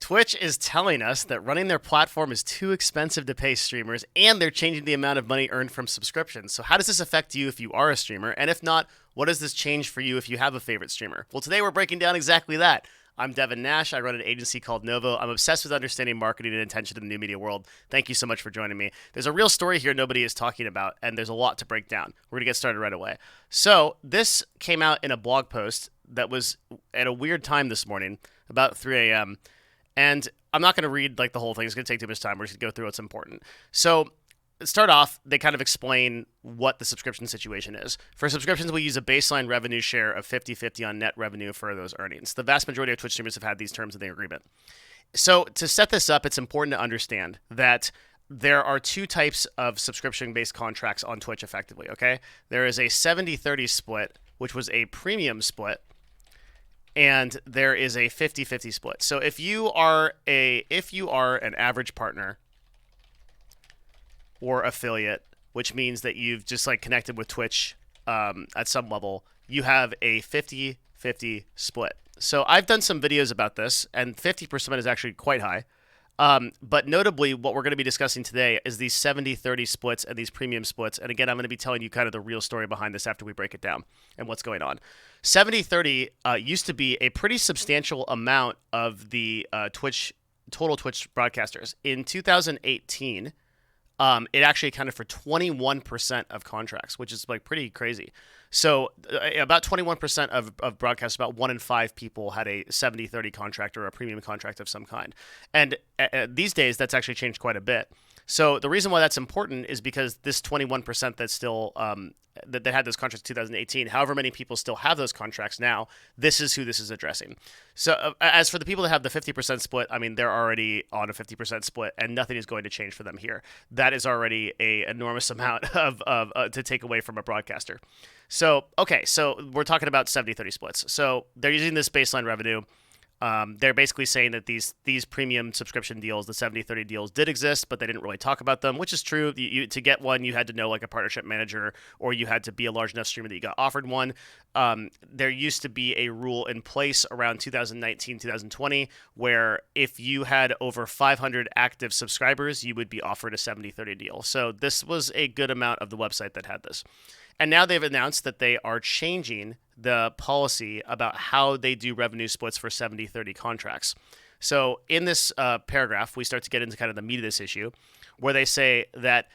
Twitch is telling us that running their platform is too expensive to pay streamers, and they're changing the amount of money earned from subscriptions. So how does this affect you if you are a streamer? And if not, what does this change for you if you have a favorite streamer? Well, today we're breaking down exactly that. I'm Devin Nash. I run an agency called Novo. I'm obsessed with understanding marketing and attention to the new media world. Thank you so much for joining me. There's a real story here nobody is talking about, and there's a lot to break down. We're going to get started right away. So this came out in a blog post that was at a weird time this morning, about 3 a.m., and I'm not going to read the whole thing. It's going to take too much time. We're just going to go through what's important. So start off, they kind of explain what the subscription situation is. For subscriptions, we use a baseline revenue share of 50-50 on net revenue for those earnings. The vast majority of Twitch streamers have had these terms in the agreement. So to set this up, it's important to understand that there are two types of subscription-based contracts on Twitch effectively, okay? There is a 70-30 split, which was a premium split, and there is a 50-50 split. So if you are an average partner or affiliate, which means that you've just connected with Twitch at some level, you have a 50-50 split. So I've done some videos about this, and 50% is actually quite high. But notably, what we're going to be discussing today is these 70-30 splits and these premium splits. And again, I'm going to be telling you kind of the real story behind this after we break it down and what's going on. 70-30 used to be a pretty substantial amount of the total Twitch broadcasters. In 2018, it actually accounted for 21% of contracts, which is pretty crazy. So about 21% of broadcasters, about 1 in 5 people had a 70-30 contract or a premium contract of some kind. And these days, that's actually changed quite a bit. So the reason why that's important is because this 21% that's still that had those contracts in 2018, however many people still have those contracts now, this is who this is addressing. So as for the people that have the 50% split, I mean, they're already on a 50% split, and nothing is going to change for them here. That is already an enormous amount of to take away from a broadcaster. So, okay, so we're talking about 70-30 splits. So they're using this baseline revenue. They're basically saying that these premium subscription deals, the 70-30 deals, did exist, but they didn't really talk about them, which is true. To get one, you had to know a partnership manager, or you had to be a large enough streamer that you got offered one. There used to be a rule in place around 2019, 2020, where if you had over 500 active subscribers, you would be offered a 70-30 deal. So this was a good amount of the website that had this. And now they've announced that they are changing the policy about how they do revenue splits for 70-30 contracts. So in this paragraph, we start to get into kind of the meat of this issue, where they say that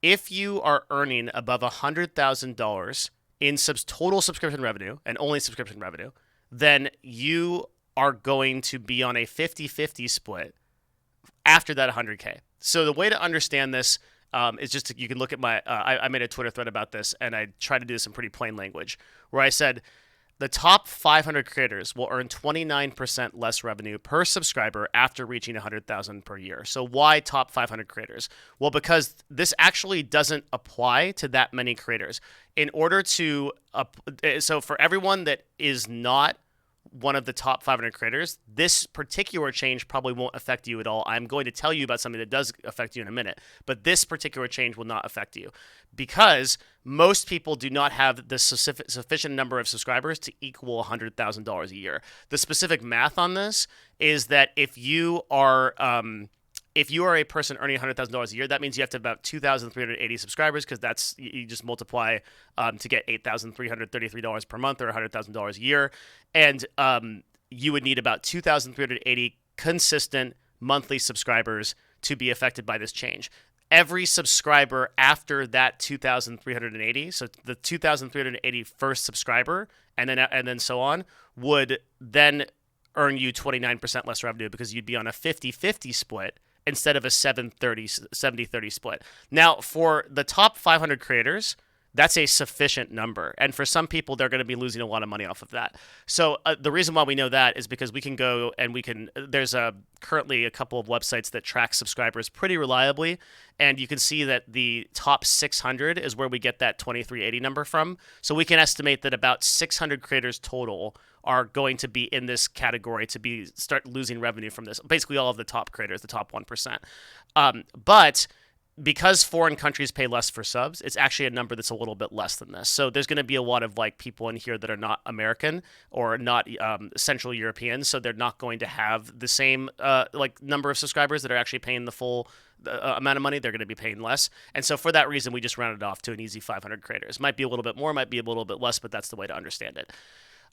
if you are earning above $100,000 in total subscription revenue, and only subscription revenue, then you are going to be on a 50-50 split after that 100K. So the way to understand this is just you can look at I made a Twitter thread about this, and I tried to do this in pretty plain language, where I said the top 500 creators will earn 29% less revenue per subscriber after reaching 100,000 per year. So why top 500 creators? Well, because this actually doesn't apply to that many creators. In order to, so for everyone that is not one of the top 500 creators, this particular change probably won't affect you at all. I'm going to tell you about something that does affect you in a minute, but this particular change will not affect you because most people do not have the sufficient number of subscribers to equal $100,000 a year. The specific math on this is that if you are a person earning $100,000 a year, that means you have to have about 2,380 subscribers, because that's you just multiply to get $8,333 per month or $100,000 a year, and you would need about 2,380 consistent monthly subscribers to be affected by this change. Every subscriber after that 2,380, so the 2,380 first subscriber, and then so on, would then earn you 29% less revenue because you'd be on a 50-50 split instead of a 70-30 split. Now, for the top 500 creators, that's a sufficient number. And for some people, they're going to be losing a lot of money off of that. So the reason why we know that is because we can go and there's currently a couple of websites that track subscribers pretty reliably. And you can see that the top 600 is where we get that 2380 number from. So we can estimate that about 600 creators total are going to be in this category to start losing revenue from this. Basically all of the top creators, the top 1%. But because foreign countries pay less for subs, it's actually a number that's a little bit less than this. So there's going to be a lot of like people in here that are not American or not Central European, so they're not going to have the same like number of subscribers that are actually paying the full amount of money. They're going to be paying less, and so for that reason, we just rounded off to an easy 500 creators. Might be a little bit more, might be a little bit less, but that's the way to understand it.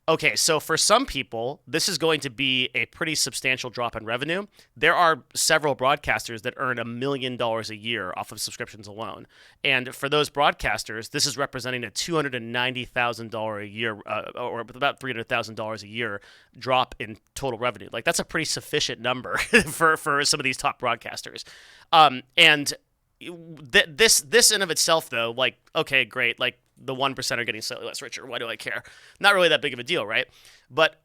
Okay, so for some people, this is going to be a pretty substantial drop in revenue. There are several broadcasters that earn $1 million a year off of subscriptions alone. And for those broadcasters, this is representing a $290,000 a year, or about $300,000 a year drop in total revenue. Like, that's a pretty sufficient number for some of these top broadcasters. And this in of itself, though, like, okay, great, like, the 1% are getting slightly less richer. Why do I care? Not really that big of a deal, right? But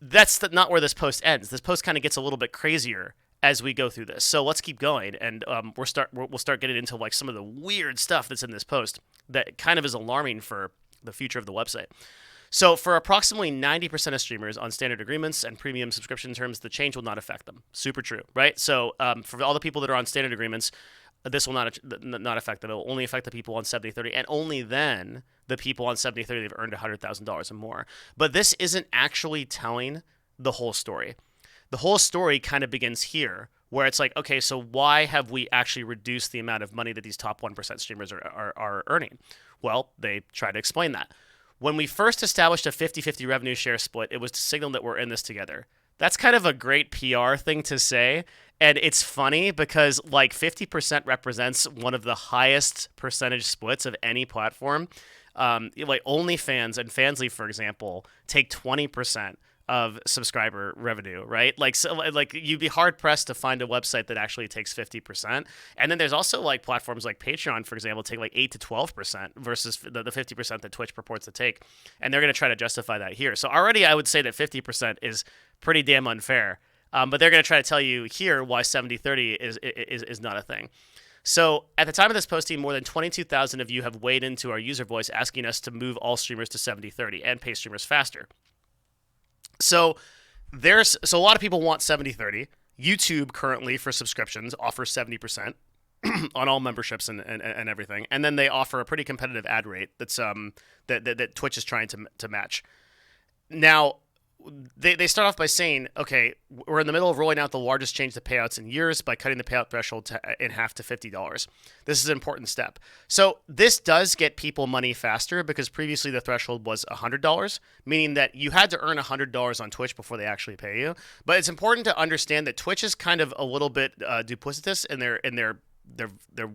that's not where this post ends. This post kind of gets a little bit crazier as we go through this. So let's keep going, and we'll start getting into like some of the weird stuff that's in this post that kind of is alarming for the future of the website. So for approximately 90% of streamers on standard agreements and premium subscription terms, the change will not affect them. Super true, right? So for all the people that are on standard agreements, this will not affect them. It will only affect the people on 70/30, and only then the people on 70/30 that have earned $100,000 or more. But this isn't actually telling the whole story. The whole story kind of begins here, where it's like, okay, so why have we actually reduced the amount of money that these top 1% streamers are earning? Well, they try to explain that. When we first established a 50-50 revenue share split, it was to signal that we're in this together. That's kind of a great PR thing to say. And it's funny because like 50% represents one of the highest percentage splits of any platform. Like OnlyFans and Fansly, for example, take 20% of subscriber revenue, right? Like, so like you'd be hard pressed to find a website that actually takes 50%. And then there's also like platforms like Patreon, for example, take like 8 to 12% versus the 50% that Twitch purports to take. And they're going to try to justify that here. So already I would say that 50% is pretty damn unfair. But they're going to try to tell you here why 70/30 is not a thing. So at the time of this posting, more than 22,000 of you have weighed into our user voice asking us to move all streamers to 70/30 and pay streamers faster. So a lot of people want 70/30. YouTube currently for subscriptions offers 70% on all memberships and everything, and then they offer a pretty competitive ad rate that's that Twitch is trying to match. Now, they start off by saying, okay, we're in the middle of rolling out the largest change to payouts in years by cutting the payout threshold in half to $50. This is an important step. So this does get people money faster because previously the threshold was $100, meaning that you had to earn $100 on Twitch before they actually pay you. But it's important to understand that Twitch is kind of a little bit duplicitous in their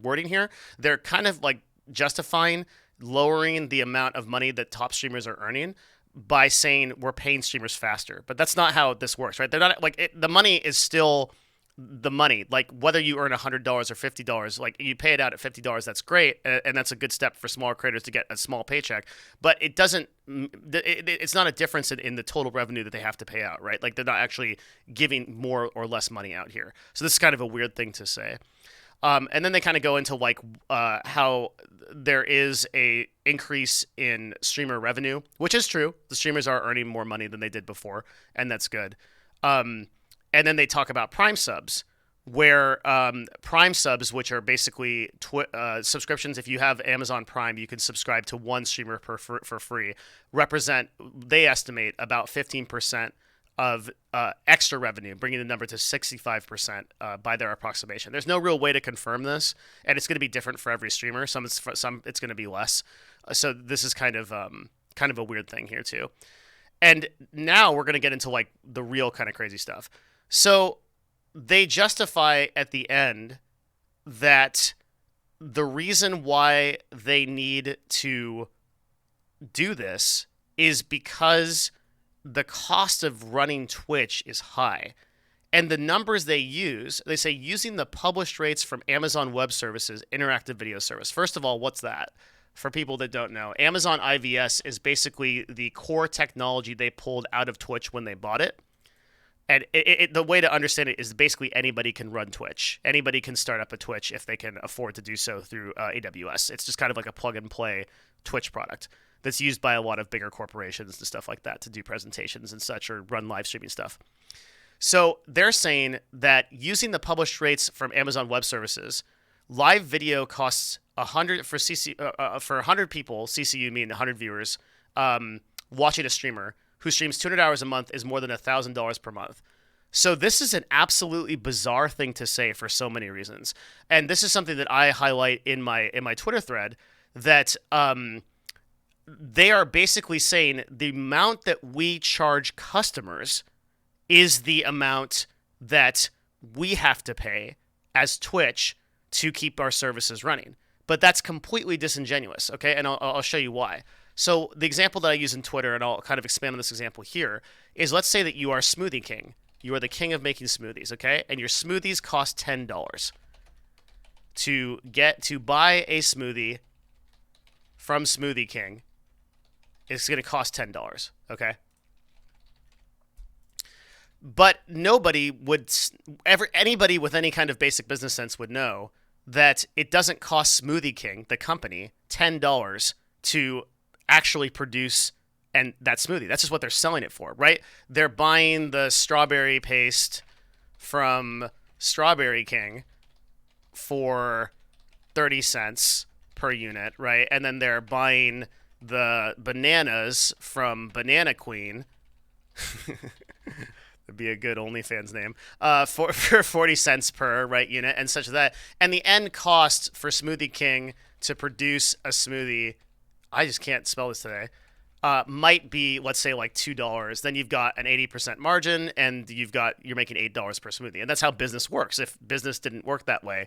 wording here. They're kind of like justifying lowering the amount of money that top streamers are earning by saying we're paying streamers faster. But that's not how this works, right? They're not like the money is still the money. Like whether you earn $100 or $50, like you pay it out at $50, that's great, and that's a good step for smaller creators to get a small paycheck. But it doesn't. It's not a difference in the total revenue that they have to pay out, right? Like they're not actually giving more or less money out here. So this is kind of a weird thing to say. And then they kind of go into like how there is a increase in streamer revenue, which is true. The streamers are earning more money than they did before, and that's good. And then they talk about Prime subs, where Prime subs, which are basically subscriptions. If you have Amazon Prime, you can subscribe to one streamer for free. Represent, they estimate, about 15% of extra revenue, bringing the number to 65% by their approximation. There's no real way to confirm this, and it's going to be different for every streamer. Some it's going to be less. So this is kind of a weird thing here too. And now we're going to get into like the real kind of crazy stuff. So they justify at the end that the reason why they need to do this is because the cost of running Twitch is high. And the numbers they use, they say using the published rates from Amazon Web Services interactive video service. First of all, what's that? For people that don't know, Amazon IVS is basically the core technology they pulled out of Twitch when they bought it. And the way to understand it is basically anybody can run Twitch. Anybody can start up a Twitch if they can afford to do so through AWS. It's just kind of like a plug and play Twitch product that's used by a lot of bigger corporations and stuff like that to do presentations and such or run live streaming stuff. So they're saying that using the published rates from Amazon Web Services live video costs 100 for for 100 people, CCU meaning 100 viewers, watching a streamer who streams 200 hours a month is more than $1,000 per month. So this is an absolutely bizarre thing to say for so many reasons, and this is something that I highlight in my Twitter thread, that they are basically saying the amount that we charge customers is the amount that we have to pay as Twitch to keep our services running. But that's completely disingenuous, okay? And I'll show you why. So the example that I use in Twitter, and I'll kind of expand on this example here, is let's say that you are Smoothie King. You are the king of making smoothies, okay? And your smoothies cost $10. To buy a smoothie from Smoothie King, it's going to cost $10, okay? But nobody would anybody with any kind of basic business sense would know that it doesn't cost Smoothie King, the company, $10 to actually produce and that smoothie. That's just what they're selling it for, right? They're buying the strawberry paste from Strawberry King for 30 cents per unit, right? And then they're buying the bananas from Banana Queen. That'd be a good OnlyFans name. For 40 cents per unit and such as that. And the end cost for Smoothie King to produce a smoothie, I just can't spell this today, might be, let's say, like $2. Then you've got an 80% margin, and you're making $8 per smoothie. And that's how business works. If business didn't work that way,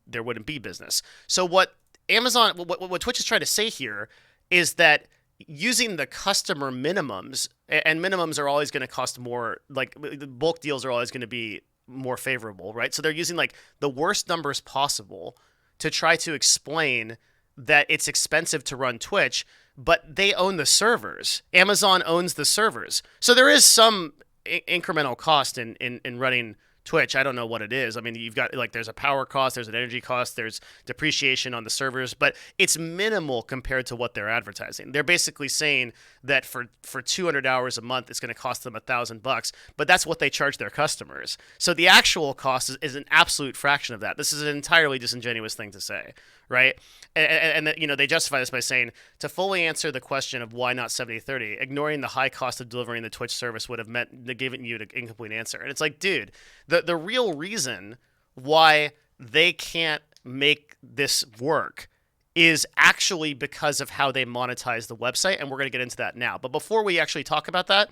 there wouldn't be business. So what Twitch is trying to say here is that using the customer minimums, and minimums are always going to cost more, like bulk deals are always going to be more favorable, right? So they're using like the worst numbers possible to try to explain that it's expensive to run Twitch, but they own the servers. Amazon owns the servers. So there is some incremental cost in running Twitch. I don't know what it is. I mean, you've got like there's a power cost, there's an energy cost, there's depreciation on the servers, but it's minimal compared to what they're advertising. They're basically saying that for 200 hours a month, it's going to cost them $1,000, but that's what they charge their customers. So the actual cost is an absolute fraction of that. This is an entirely disingenuous thing to say, right? And they justify this by saying, to fully answer the question of why not 70/30, ignoring the high cost of delivering the Twitch service would have meant giving you an incomplete answer. And it's like, dude, the real reason why they can't make this work is actually because of how they monetize the website, and we're going to get into that now. But before we actually talk about that,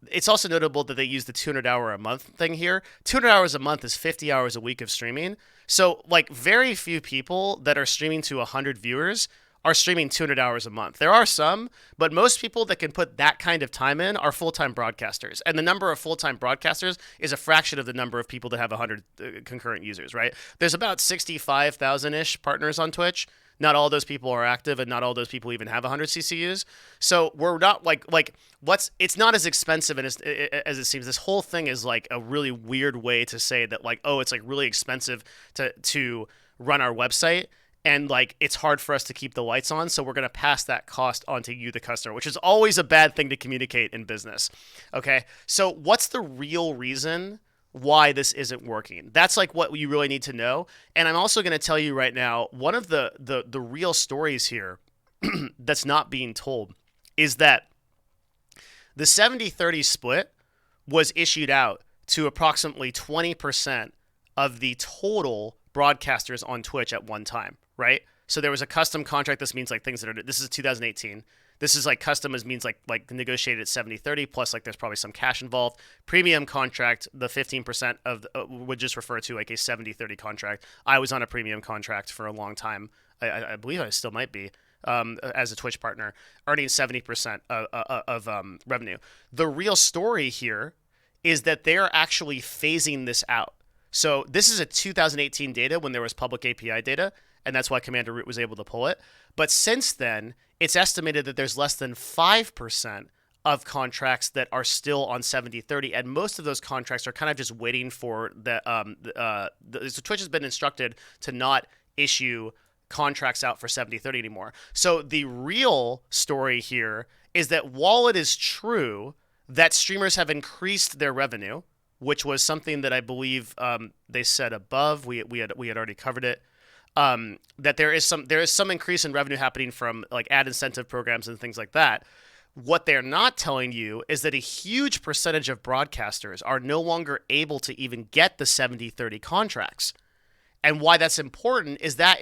it's also notable that they use the 200 hour a month thing here. 200 hours a month is 50 hours a week of streaming. So like very few people that are streaming to 100 viewers are streaming 200 hours a month. There are some, but most people that can put that kind of time in are full-time broadcasters. And the number of full-time broadcasters is a fraction of the number of people that have 100 concurrent users, right? There's about 65,000-ish partners on Twitch. Not all those people are active, and not all those people even have 100 CCUs. So we're not it's not as expensive as it seems. This whole thing is like a really weird way to say that, like, oh, it's like really expensive to run our website, and like it's hard for us to keep the lights on, so we're going to pass that cost on to you, the customer, which is always a bad thing to communicate in business. Okay, so what's the real reason why this isn't working? That's like what you really need to know. And I'm also going to tell you right now, one of the real stories here that's not being told is that the 70/30 split was issued out to approximately 20% of the total broadcasters on Twitch at one time, right? So there was a custom contract. This means like things that are, this is 2018. This is like custom means like negotiated at 70/30 plus like there's probably some cash involved. Premium contract, the 15% of would just refer to like a 70/30 contract. I was on a premium contract for a long time. I believe I still might be as a Twitch partner, earning 70% of revenue. The real story here is that they're actually phasing this out. So this is a 2018 data when there was public API data, and that's why Commander Root was able to pull it. But since then, it's estimated that there's less than 5% of contracts that are still on 70/30, and most of those contracts are kind of just waiting for so Twitch has been instructed to not issue contracts out for 70/30 anymore. So the real story here is that while it is true that streamers have increased their revenue, which was something that I believe they said above. We had already covered it. That there is some increase in revenue happening from like ad incentive programs and things like that. What they're not telling you is that a huge percentage of broadcasters are no longer able to even get the 70/30 contracts. And why that's important is that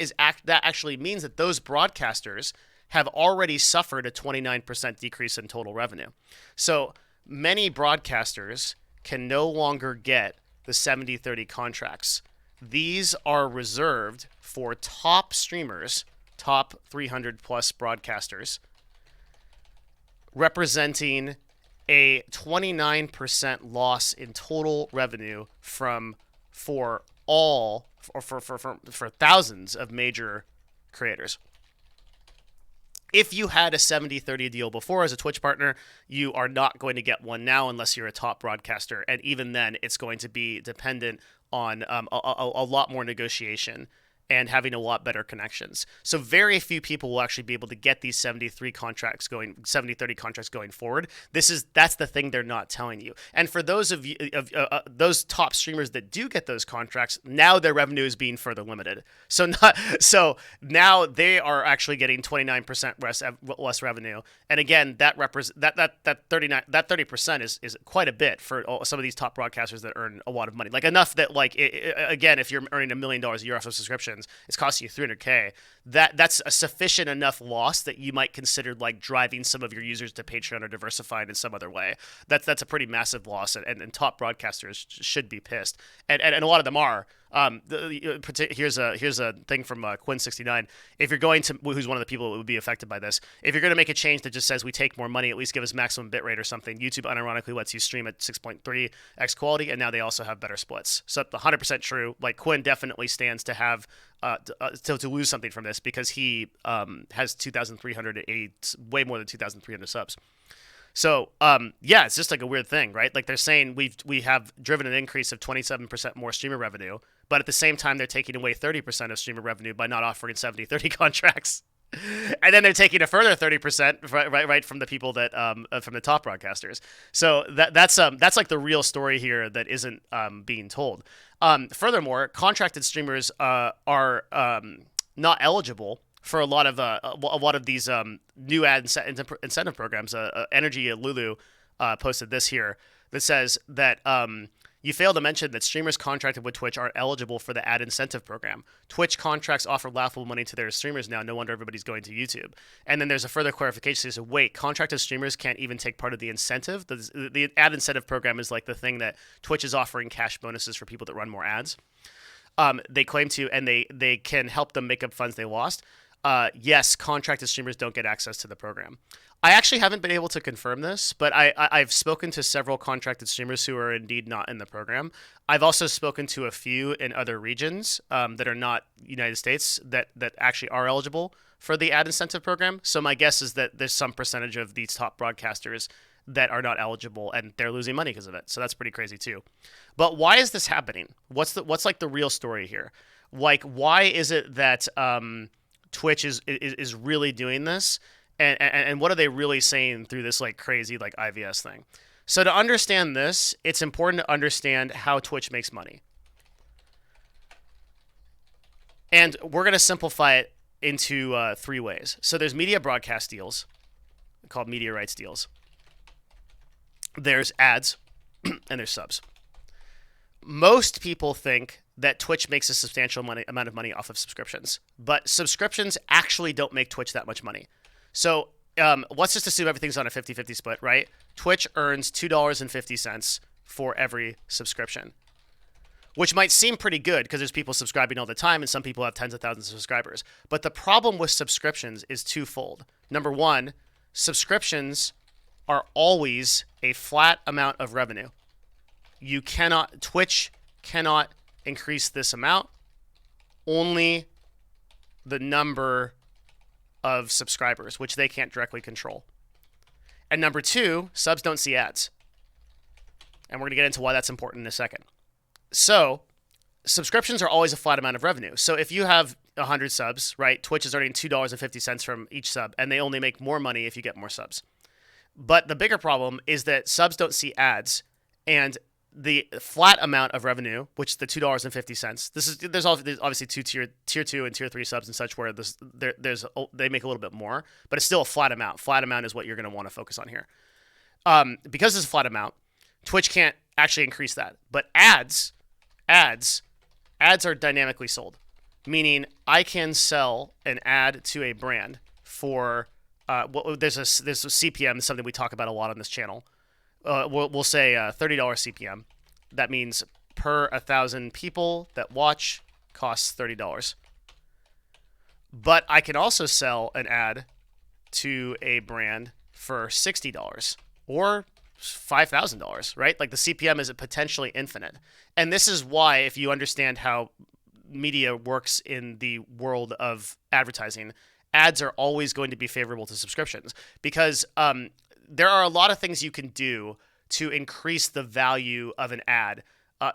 actually means that those broadcasters have already suffered a 29% decrease in total revenue. So many broadcasters can no longer get the 70/30 contracts. These are reserved for top streamers, top 300 plus broadcasters, representing a 29% loss in total revenue for thousands of major creators. If you had a 70/30 deal before as a Twitch partner, you are not going to get one now unless you're a top broadcaster. And even then, it's going to be dependent on a lot more negotiation and having a lot better connections. So very few people will actually be able to get these 70/30 contracts going forward. That's the thing they're not telling you. And for those of you those top streamers that do get those contracts, now their revenue is being further limited. So now they are actually getting 29% less revenue. And again, that 30% is quite a bit for some of these top broadcasters that earn a lot of money. Like enough that again, if you're earning $1 million a year off of subscriptions, it's costing you $300K. That's a sufficient enough loss that you might consider like driving some of your users to Patreon or diversified in some other way. That's a pretty massive loss, and top broadcasters should be pissed, and a lot of them are. Here's a thing from Quinn69. If you're going to, who's one of the people that would be affected by this, if you're going to make a change that just says we take more money, at least give us maximum bitrate or something. YouTube unironically lets you stream at 6.3x quality, and now they also have better splits. So 100% true. Like Quinn definitely stands to have to lose something from this because he has 2,380, way more than 2,300 subs. So, yeah, it's just like a weird thing, right? Like they're saying we have driven an increase of 27% more streamer revenue, but at the same time, they're taking away 30% of streamer revenue by not offering 70/30 contracts. And then they're taking a further 30% right from the people that from the top broadcasters. So that's like the real story here that isn't being told. Furthermore, contracted streamers are not eligible for a lot of these new ad incentive programs. Energy Lulu posted this here that says that you fail to mention that streamers contracted with Twitch aren't eligible for the ad incentive program. Twitch contracts offer laughable money to their streamers now. No wonder everybody's going to YouTube. And then there's a further clarification. So wait, contracted streamers can't even take part of the incentive? The ad incentive program is like the thing that Twitch is offering cash bonuses for people that run more ads. They claim to, and they can help them make up funds they lost. Yes, contracted streamers don't get access to the program. I actually haven't been able to confirm this, but I've spoken to several contracted streamers who are indeed not in the program. I've also spoken to a few in other regions that are not United States that actually are eligible for the ad incentive program. So my guess is that there's some percentage of these top broadcasters that are not eligible and they're losing money because of it. So that's pretty crazy too. But why is this happening? What's like the real story here? Like, why is it that Twitch is really doing this, and what are they really saying through this like crazy like IVS thing? So to understand this, it's important to understand how Twitch makes money, and we're going to simplify it into 3 ways. So there's media broadcast deals called media rights deals. There's ads, and there's subs. Most people think that Twitch makes a substantial amount of money off of subscriptions, but subscriptions actually don't make Twitch that much money. So let's just assume everything's on a 50-50 split, right? Twitch earns $2.50 for every subscription, which might seem pretty good because there's people subscribing all the time and some people have tens of thousands of subscribers. But the problem with subscriptions is twofold. Number one, subscriptions are always a flat amount of revenue. Twitch cannot increase this amount, only the number of subscribers, which they can't directly control. And number two, subs don't see ads. And we're going to get into why that's important in a second. So subscriptions are always a flat amount of revenue. So if you have 100 subs, right, Twitch is earning $2.50 from each sub, and they only make more money if you get more subs. But the bigger problem is that subs don't see ads, and the flat amount of revenue, which is the $2.50. There's obviously tier 2 and tier 3 subs and such where they make a little bit more, but it's still a flat amount. Flat amount is what you're going to want to focus on here. Because it's a flat amount, Twitch can't actually increase that. But ads are dynamically sold, meaning I can sell an ad to a brand for there's a CPM, something we talk about a lot on this channel. We'll say $30 CPM. That means per 1,000 people that watch costs $30. But I can also sell an ad to a brand for $60 or $5,000, right? Like the CPM is potentially infinite. And this is why, if you understand how media works in the world of advertising, ads are always going to be favorable to subscriptions because there are a lot of things you can do to increase the value of an ad.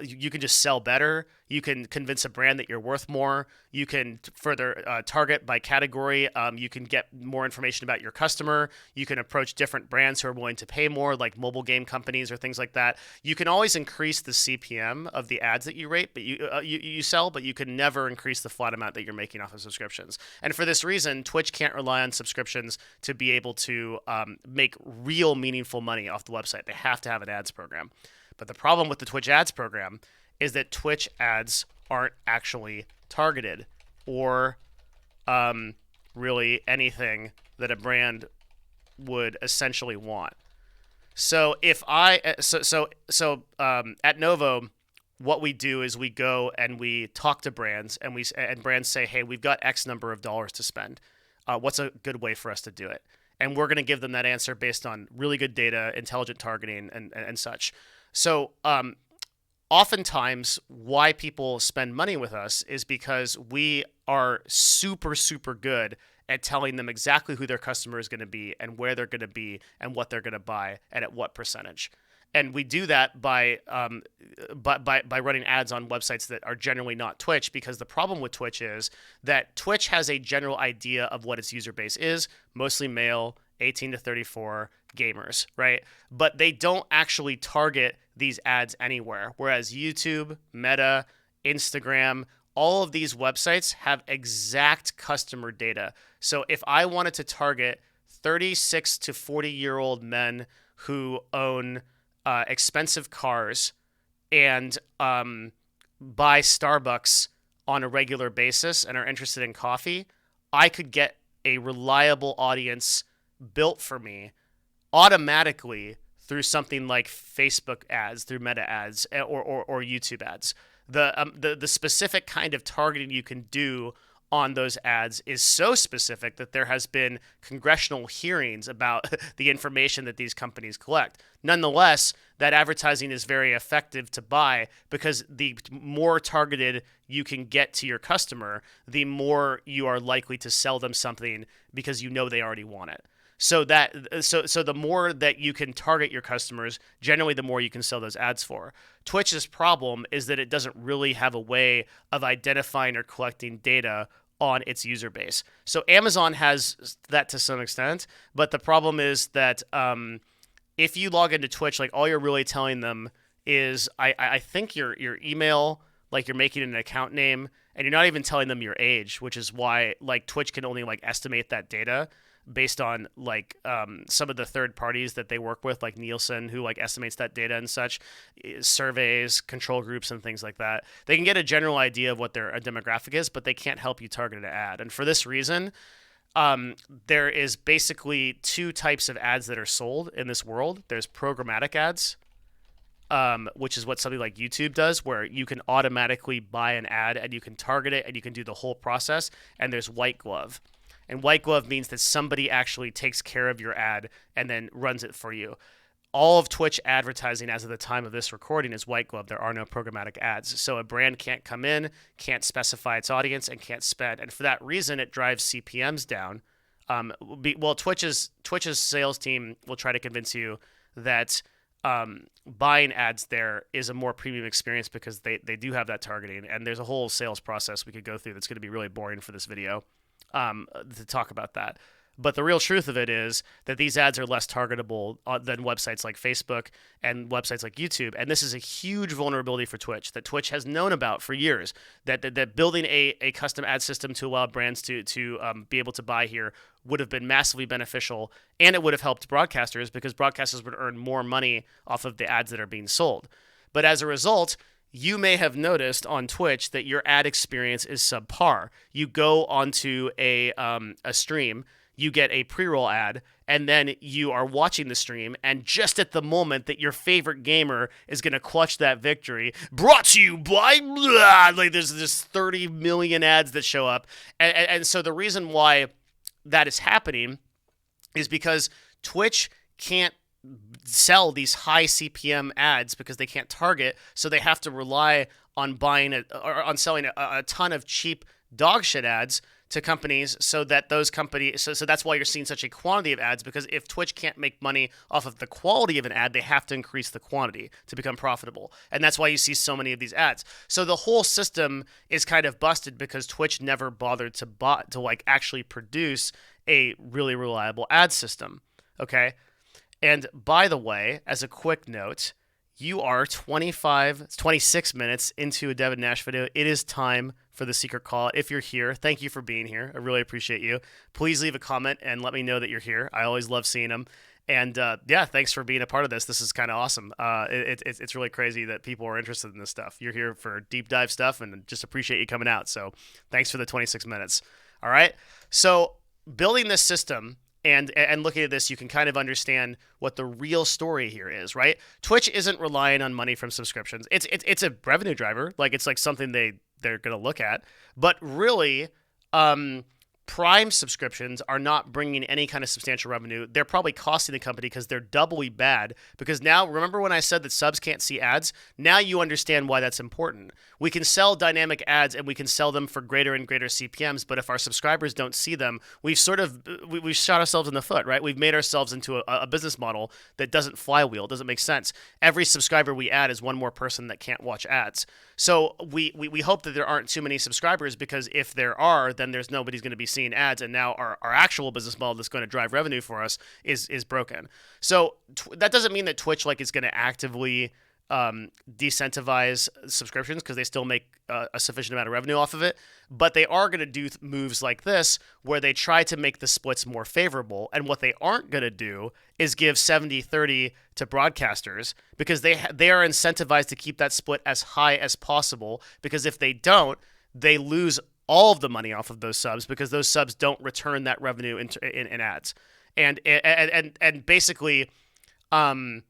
You can just sell better. You can convince a brand that you're worth more. You can further target by category. You can get more information about your customer. You can approach different brands who are willing to pay more, like mobile game companies or things like that. You can always increase the CPM of the ads that you rate, but you sell, but you can never increase the flat amount that you're making off of subscriptions. And for this reason, Twitch can't rely on subscriptions to be able to make real meaningful money off the website. They have to have an ads program. But the problem with the Twitch ads program is that Twitch ads aren't actually targeted or really anything that a brand would essentially want. So if at Novo, what we do is we go and we talk to brands and brands say, hey, we've got X number of dollars to spend. What's a good way for us to do it? And we're going to give them that answer based on really good data, intelligent targeting, and such. So oftentimes why people spend money with us is because we are super, super good at telling them exactly who their customer is going to be and where they're going to be and what they're going to buy and at what percentage. And we do that by running ads on websites that are generally not Twitch, because the problem with Twitch is that Twitch has a general idea of what its user base is, mostly male, 18 to 34 gamers, right? But they don't actually target these ads anywhere. Whereas YouTube, Meta, Instagram, all of these websites have exact customer data. So if I wanted to target 36 to 40-year-old men who own expensive cars and buy Starbucks on a regular basis and are interested in coffee, I could get a reliable audience built for me automatically through something like Facebook ads, through Meta ads, or YouTube ads. The specific kind of targeting you can do on those ads is so specific that there has been congressional hearings about the information that these companies collect. Nonetheless, that advertising is very effective to buy because the more targeted you can get to your customer, the more you are likely to sell them something because you know they already want it. So the more that you can target your customers, generally the more you can sell those ads for. Twitch's problem is that it doesn't really have a way of identifying or collecting data on its user base. So Amazon has that to some extent, but the problem is that if you log into Twitch, like all you're really telling them is, I think your email, like you're making an account name, and you're not even telling them your age, which is why like Twitch can only like estimate that data based on like some of the third parties that they work with, like Nielsen, who like estimates that data and such, surveys, control groups, and things like that. They can get a general idea of what their demographic is, but they can't help you target an ad. And for this reason, there is basically two types of ads that are sold in this world. There's programmatic ads, which is what something like YouTube does, where you can automatically buy an ad and you can target it and you can do the whole process. And there's white glove. And white glove means that somebody actually takes care of your ad and then runs it for you. All of Twitch advertising as of the time of this recording is white glove. There are no programmatic ads. So a brand can't come in, can't specify its audience, and can't spend. And for that reason, it drives CPMs down. Twitch's sales team will try to convince you that buying ads there is a more premium experience because they do have that targeting. And there's a whole sales process we could go through that's going to be really boring for this video. To talk about that. But the real truth of it is that these ads are less targetable than websites like Facebook and websites like YouTube. And this is a huge vulnerability for Twitch that Twitch has known about for years. That building a custom ad system to allow brands to be able to buy here would have been massively beneficial, and it would have helped broadcasters because broadcasters would earn more money off of the ads that are being sold. But as a result, you may have noticed on Twitch that your ad experience is subpar. You go onto a stream, you get a pre-roll ad, and then you are watching the stream, and just at the moment that your favorite gamer is going to clutch that victory, brought to you by blah, like there's this 30 million ads that show up. And so the reason why that is happening is because Twitch can't sell these high CPM ads because they can't target, so they have to rely on on selling a ton of cheap dog shit ads to companies, so that those companies, so that's why you're seeing such a quantity of ads, because if Twitch can't make money off of the quality of an ad, they have to increase the quantity to become profitable. And that's why you see so many of these ads. So the whole system is kind of busted because Twitch never bothered to like actually produce a really reliable ad system. Okay? And by the way, as a quick note, you are 26 minutes into a Devin Nash video. It is time for the secret call. If you're here, thank you for being here. I really appreciate you. Please leave a comment and let me know that you're here. I always love seeing them. And yeah, thanks for being a part of this. This is kind of awesome. It's really crazy that people are interested in this stuff. You're here for deep dive stuff, and just appreciate you coming out. So thanks for the 26 minutes. All right. So building this system and looking at this, you can kind of understand what the real story here is, right? Twitch isn't relying on money from subscriptions. It's a revenue driver. Like, it's like something they're going to look at. But really, Prime subscriptions are not bringing any kind of substantial revenue. They're probably costing the company because they're doubly bad. Because now, remember when I said that subs can't see ads? Now you understand why that's important. We can sell dynamic ads and we can sell them for greater and greater CPMs, but if our subscribers don't see them, we've shot ourselves in the foot, right? We've made ourselves into a business model that doesn't flywheel, doesn't make sense. Every subscriber we add is one more person that can't watch ads. So we hope that there aren't too many subscribers, because if there are, then there's nobody's going to be seeing ads, and now our actual business model that's going to drive revenue for us is broken. So that doesn't mean that Twitch is going to actively decentivize subscriptions, because they still make a sufficient amount of revenue off of it, but they are going to do moves like this where they try to make the splits more favorable. And what they aren't going to do is give 70-30 to broadcasters, because they are incentivized to keep that split as high as possible, because if they don't, they lose all of the money off of those subs, because those subs don't return that revenue in ads. And basically, so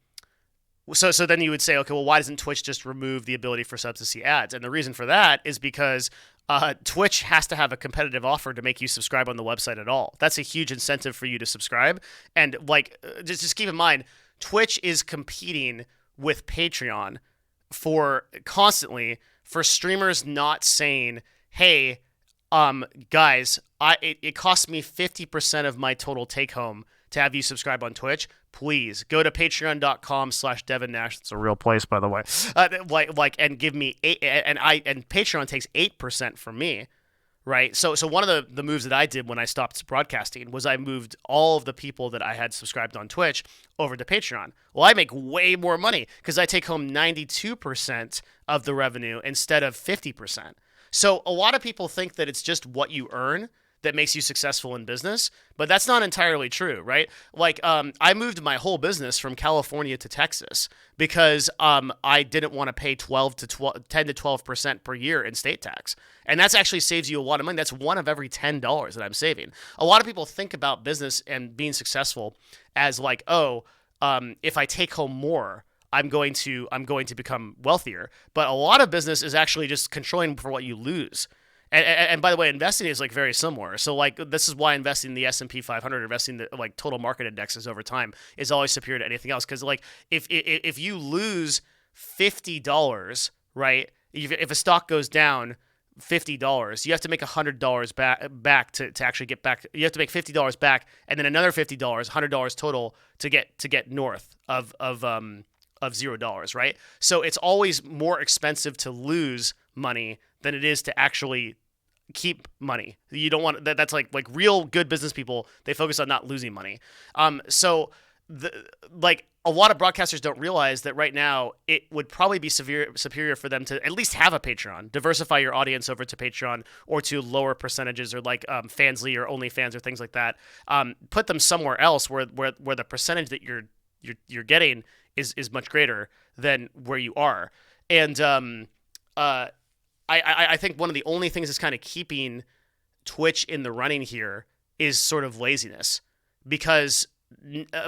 then you would say, okay, well, why doesn't Twitch just remove the ability for subs to see ads? And the reason for that is because Twitch has to have a competitive offer to make you subscribe on the website at all. That's a huge incentive for you to subscribe. And just keep in mind, Twitch is competing with Patreon constantly for streamers not saying, hey, guys, it costs me 50% of my total take home to have you subscribe on Twitch. Please go to patreon.com/Devin Nash. It's a real place, by the way. And give me and Patreon takes 8% from me, right? So one of the moves that I did when I stopped broadcasting was I moved all of the people that I had subscribed on Twitch over to Patreon. Well, I make way more money because I take home 92% of the revenue instead of 50%. So a lot of people think that it's just what you earn that makes you successful in business, but that's not entirely true, right? I moved my whole business from California to Texas because I didn't want to pay 10 to 12% per year in state tax. And that's actually saves you a lot of money. That's one of every $10 that I'm saving. A lot of people think about business and being successful as if I take home more, I'm going to become wealthier. But a lot of business is actually just controlling for what you lose. And by the way, investing is very similar. So this is why investing in the S&P 500, investing in the total market indexes over time is always superior to anything else. Because if you lose $50, right? If a stock goes down $50, you have to make $100 back to actually get back. You have to make $50 back, and then another $50, $100 total to get north of $0, right? So it's always more expensive to lose money than it is to actually keep money. You don't want that. That's like real good business people. They focus on not losing money. So the like a lot of broadcasters don't realize that right now it would probably be superior for them to at least have a Patreon, diversify your audience over to Patreon or to lower percentages or like Fansly or OnlyFans or things like that. Put them somewhere else where the percentage that you're getting is much greater than where you are. And I think one of the only things that's kind of keeping Twitch in the running here is sort of laziness, because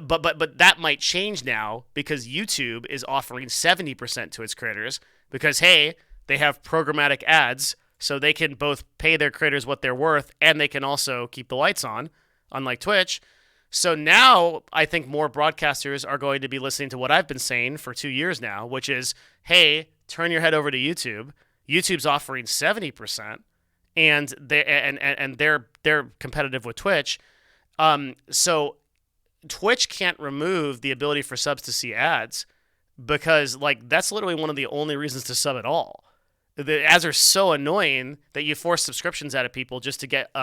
but that might change now because YouTube is offering 70% to its creators because hey, they have programmatic ads, so they can both pay their creators what they're worth and they can also keep the lights on, unlike Twitch. So now I think more broadcasters are going to be listening to what I've been saying for 2 years now, which is, hey, turn your head over to YouTube. YouTube's offering 70%, and they're competitive with Twitch. So Twitch can't remove the ability for subs to see ads because like that's literally one of the only reasons to sub at all. The ads are so annoying that you force subscriptions out of people just to get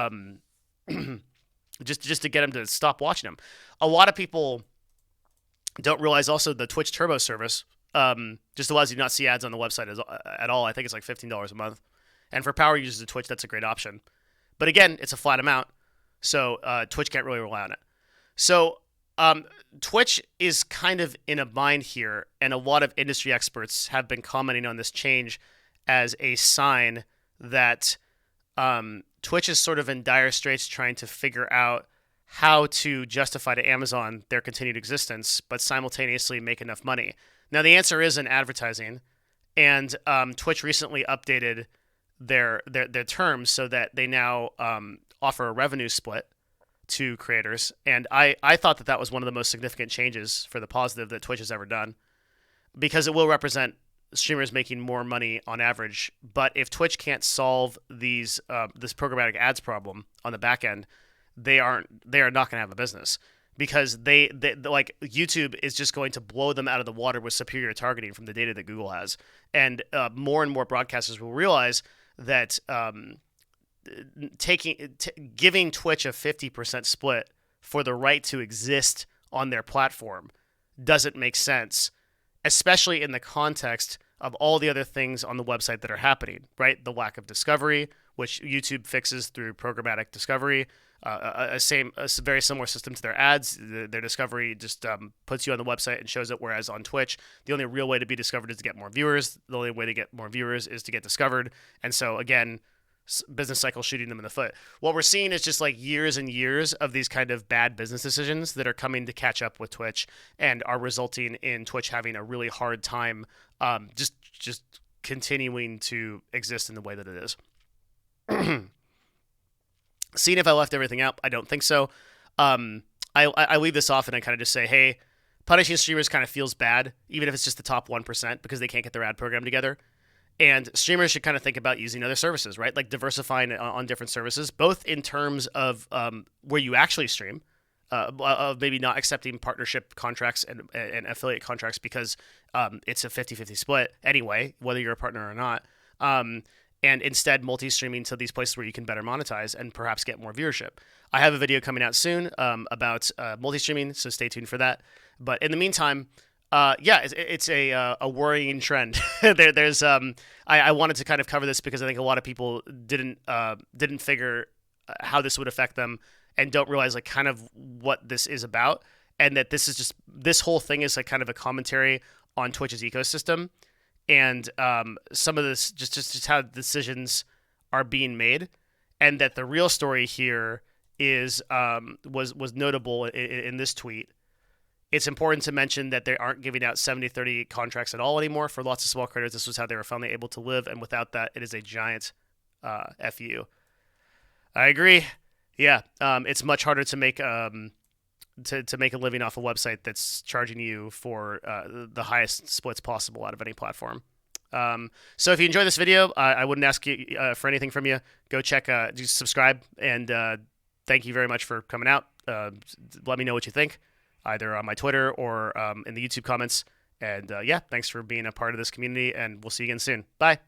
just to get them to stop watching them. A lot of people don't realize also the Twitch Turbo service just allows you to not see ads on the website at all. I think it's like $15 a month. And for power users of Twitch, that's a great option. But again, it's a flat amount, so Twitch can't really rely on it. So Twitch is kind of in a bind here, and a lot of industry experts have been commenting on this change as a sign that Twitch is sort of in dire straits trying to figure out how to justify to Amazon their continued existence, but simultaneously make enough money. Now, the answer is in advertising, and Twitch recently updated their terms so that they now offer a revenue split to creators, and I thought that was one of the most significant changes for the positive that Twitch has ever done, because it will represent streamers making more money on average. But if Twitch can't solve this programmatic ads problem on the back end, they are not going to have a business, because they like YouTube is just going to blow them out of the water with superior targeting from the data that Google has, and more broadcasters will realize that giving Twitch a 50% split for the right to exist on their platform doesn't make sense, especially in the context of all the other things on the website that are happening, right? The lack of discovery, which YouTube fixes through programmatic discovery, a very similar system to their ads. Their discovery just puts you on the website and shows it, whereas on Twitch, the only real way to be discovered is to get more viewers. The only way to get more viewers is to get discovered. And so, again, business cycle shooting them in the foot. What we're seeing is just like years and years of these kind of bad business decisions that are coming to catch up with Twitch and are resulting in Twitch having a really hard time just continuing to exist in the way that it is. Seeing if I left everything out, I don't think so. I leave this off and I kind of just say, hey, punishing streamers kind of feels bad, even if it's just the top 1% because they can't get their ad program together. And streamers should kind of think about using other services, right? Like diversifying on different services, both in terms of where you actually stream, of maybe not accepting partnership contracts and affiliate contracts because it's a 50-50 split anyway, whether you're a partner or not. And instead multi-streaming to these places where you can better monetize and perhaps get more viewership. I have a video coming out soon about multi-streaming, so stay tuned for that. But in the meantime, it's a worrying trend. I wanted to kind of cover this because I think a lot of people didn't figure how this would affect them and don't realize like kind of what this is about, and that this whole thing is like kind of a commentary on Twitch's ecosystem. And some of this just how decisions are being made, and that the real story here is was notable in this tweet. It's important to mention that they aren't giving out 70-30 contracts at all anymore for lots of small creators. This was how they were finally able to live, and without that, it is a giant FU. I agree. Yeah, it's much harder to make to make a living off a website that's charging you for the highest splits possible out of any platform. So if you enjoy this video, I wouldn't ask you for anything from you. Go check, just subscribe, and thank you very much for coming out. Let me know what you think, either on my Twitter or in the YouTube comments. And yeah, thanks for being a part of this community, and we'll see you again soon. Bye.